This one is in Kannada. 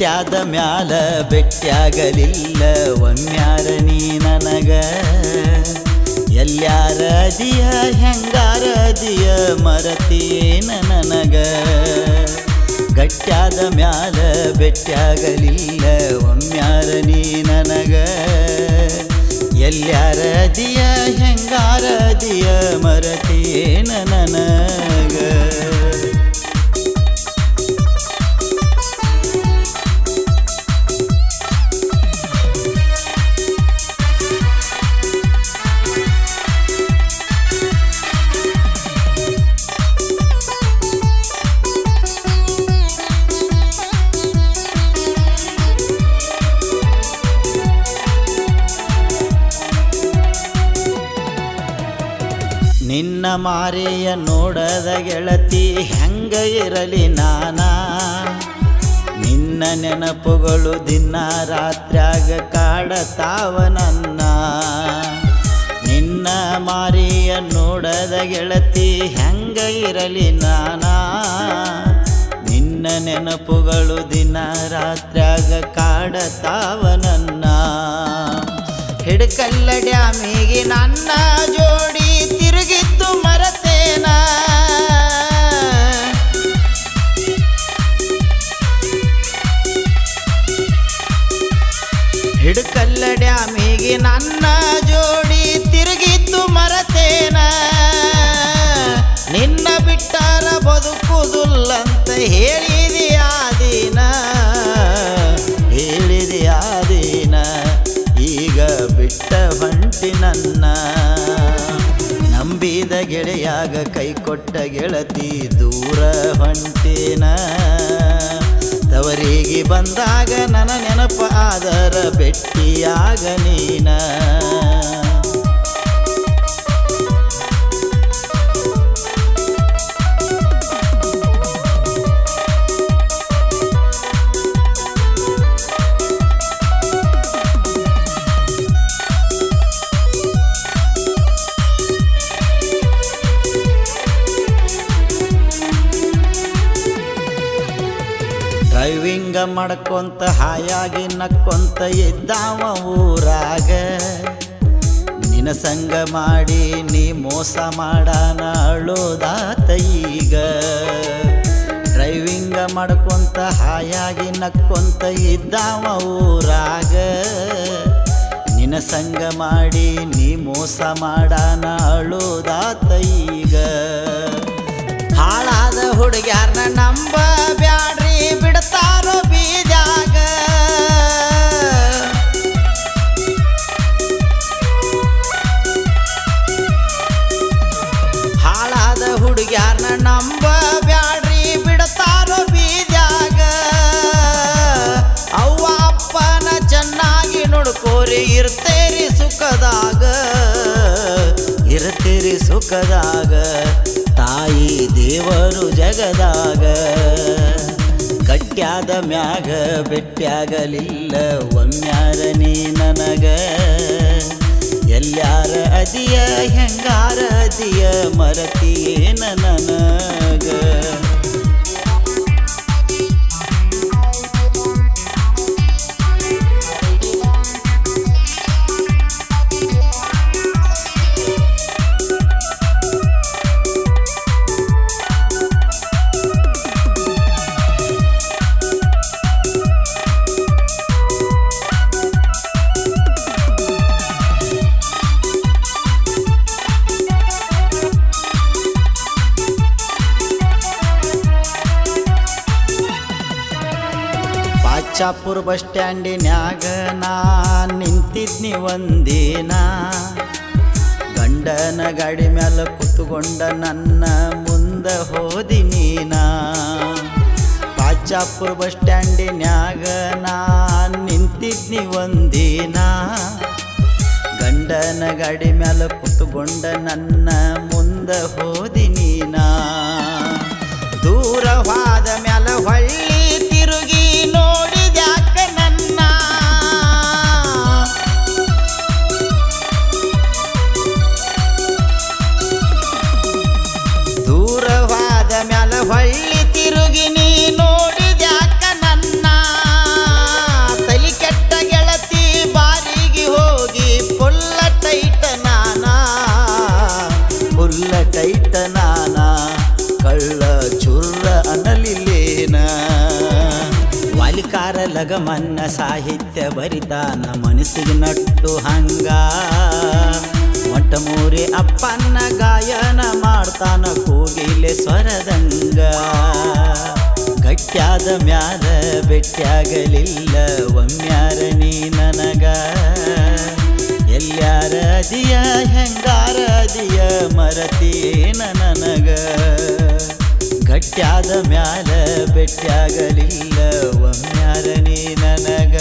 ಗಟ್ಟ್ಯಾದ ಮ್ಯಾಲ ಬೆಟ್ಟ್ಯಾಗಲಿಲ್ಲ ಒಮ್ಮ್ಯಾರ ನೀ ನನಗ ಎಲ್ಲ್ಯಾರ ಅದಿಯ ಹೆಂಗಾರ ಅದಿಯ ಮರತೇನ ನನಗ ಗಟ್ಟ್ಯಾದ ಮ್ಯಾಲ ಬೆಟ್ಟ್ಯಾಗಲಿಲ್ಲ ಒಮ್ಮ್ಯಾರ ನೀ ನನಗ ಎಲ್ಲ್ಯಾರ ಅದಿಯ ಹೆಂಗಾರ ಅದಿಯ ಮರತೇನ ನನಗ ನಿನ್ನ ಮಾರೆಯ ನೋಡದ ಗೆಳತಿ ಹೆಂಗ ಇರಲಿ ನಾನಾ ನಿನ್ನ ನೆನಪುಗಳು ದಿನ ರಾತ್ರ್ಯಾಗ ಕಾಡತಾವ ನನ್ನ ನಿನ್ನ ಮಾರೆಯ ನೋಡದ ಗೆಳತಿ ಹೆಂಗ ಇರಲಿ ನಾನಾ ನಿನ್ನ ನೆನಪುಗಳು ದಿನ ರಾತ್ರ್ಯಾಗ ಕಾಡತಾವ ನನ್ನ ಹಿಡಕಲ್ಲ ಡ್ಯಾಮಿಗೆ ನನ್ನ ಜೋಡಿ ತಿರುಗಿದ್ದು ಮರತೇನ ಹಿಡಕಲ್ಲ ಡ್ಯಾಮಿಗೆ ನನ್ನ ಜೋಡಿ ತಿರುಗಿದ್ದು ಮರತೇನ ನಿನ್ನ ಬಿಟ್ಟಾರ ಬದುಕುವುದಿಲ್ಲಂತ ಹೇಳಿದೆಯಾದೀನ ಈಗ ಬಿಟ್ಟ ಹೊಂಟಿ ನನ್ನ ನಂಬಿದ ಗೆಳೆಯಾಗ ಕೈ ಕೊಟ್ಟ ಗೆಳತಿ ದೂರ ಹೊಂಟೇನ ತವರಿಗೆ ಬಂದಾಗ ನನ್ನ ನೆನಪ ಆದರ ಭೆಟ್ಟಿಯಾಗ ನೀನ ಡ್ರೈವಿಂಗ ಮಾಡ್ಕೊಂತ ಹಾಯಾಗಿ ನಕ್ಕೊಂತ ಇದ್ದಾವ ಊರಾಗ ನಿನ ಸಂಗ ಮಾಡಿ ನೀ ಮೋಸ ಮಾಡಾನ ಅಳೋದಾತ ಈಗ ಡ್ರೈವಿಂಗ ಮಾಡ್ಕೊಂತ ಹಾಯಾಗಿ ನಕ್ಕೊಂತ ಇದ್ದಾವ ಊರಾಗ ನಿನ ಸಂಗ ಮಾಡಿ ನೀ ಮೋಸ ಮಾಡಾನ ಅಳೋದಾತ ಈಗ ಹಾಳಾದ ಹುಡುಗ್ಯಾರನ ನಂಬ ಬ್ಯಾಡ್ರಿ ಬಿಡ್ತಾರೋ ಬೀಜಾಗ ಹಾಳಾದ ಹುಡುಗ್ಯಾರನ ನಂಬ ಬ್ಯಾಡ್ರಿ ಬಿಡ್ತಾರೋ ಬೀಜಾಗ ಅವ್ವ ಅಪ್ಪನ ಚೆನ್ನಾಗಿ ನೋಡ್ಕೋರಿ ಇರ್ತೇರಿ ಸುಖದಾಗ ತಾಯಿ ದೇವರು ಜಗದಾಗ ಗಟ್ಟ್ಯಾದ ಮ್ಯಾಗ ಬೆಟ್ಟ್ಯಾಗಲಿಲ್ಲ ಒಮ್ಮ್ಯಾರ ನೀ ನನಗ ಎಲ್ಲ್ಯಾರ ಅದಿಯ ಹೆಂಗಾರ ಅದಿಯ ಮರತಿಯೇನ ನನಗ ಚಾಪುರ್ ಬಸ್ ಸ್ಟ್ಯಾಂಡಿನ್ಯಾಗ ನಾ ನಿಂತಿದ್ನಿ ಒಂದಿನ ಗಂಡನ ಗಾಡಿ ಮ್ಯಾಲ ಕುತ್ಕೊಂಡ ನನ್ನ ಮುಂದ ಹೋದಿ ನೀನ ಚಾಪುರ್ ಬಸ್ ಸ್ಟ್ಯಾಂಡಿನ್ಯಾಗ ನಾ ನಿಂತಿದ್ನಿ ಒಂದಿನ ಗಂಡನ ಗಾಡಿ ಮ್ಯಾಲ ಕುತ್ಕೊಂಡ ನನ್ನ ಮುಂದ ಹೋದಿ ನೀನ ದೂರವಾದ ಮ್ಯಾಲ ಹೊಳ್ಳಿ ತಿರುಗಿ ನೋಡಿದ್ಯಾಕ ನನ್ನ ದೂರವಾದ ಮ್ಯಾಲ ಹೊಳ್ಳಿ ತಿರುಗಿ ನೀ ನೋಡಿದ್ಯಾಕ ನನ್ನ ಬಿಟ್ಟ ನಾನ ಕಳ್ಳ ಚುರ್ರ ಅನ್ನಲಿಲ್ಲೇನ ವಾಲಿಕಾರ ಲಗಮನ್ನ ಸಾಹಿತ್ಯ ಬರಿತಾನ ಮನಸ್ಸಿಗೆ ನಟ್ಟು ಹಂಗ ಮೊಟ್ಟಮೂರಿ ಅಪ್ಪನ್ನ ಗಾಯನ ಮಾಡ್ತಾನ ಕೋಗಿಲೆ ಸ್ವರದಂಗ ಗಟ್ಯಾದ ಮ್ಯಾಲ ಬೆಟ್ಟಾಗಲಿಲ್ಲ ಒಮ್ಮ್ಯಾರ ನೀ ನನಗ ಎಲ್ಲ್ಯಾರ ಅದಿಯ ಹೆಂಗಾರ ಅದಿಯ ಮರತೇನ ನನಗ ಗಟ್ಯಾದ ಮ್ಯಾಲ ಬೆಟ್ಟಾಗಲಿಲ್ಲ ಒಮ್ಮ್ಯಾರ ನೀ ನನಗ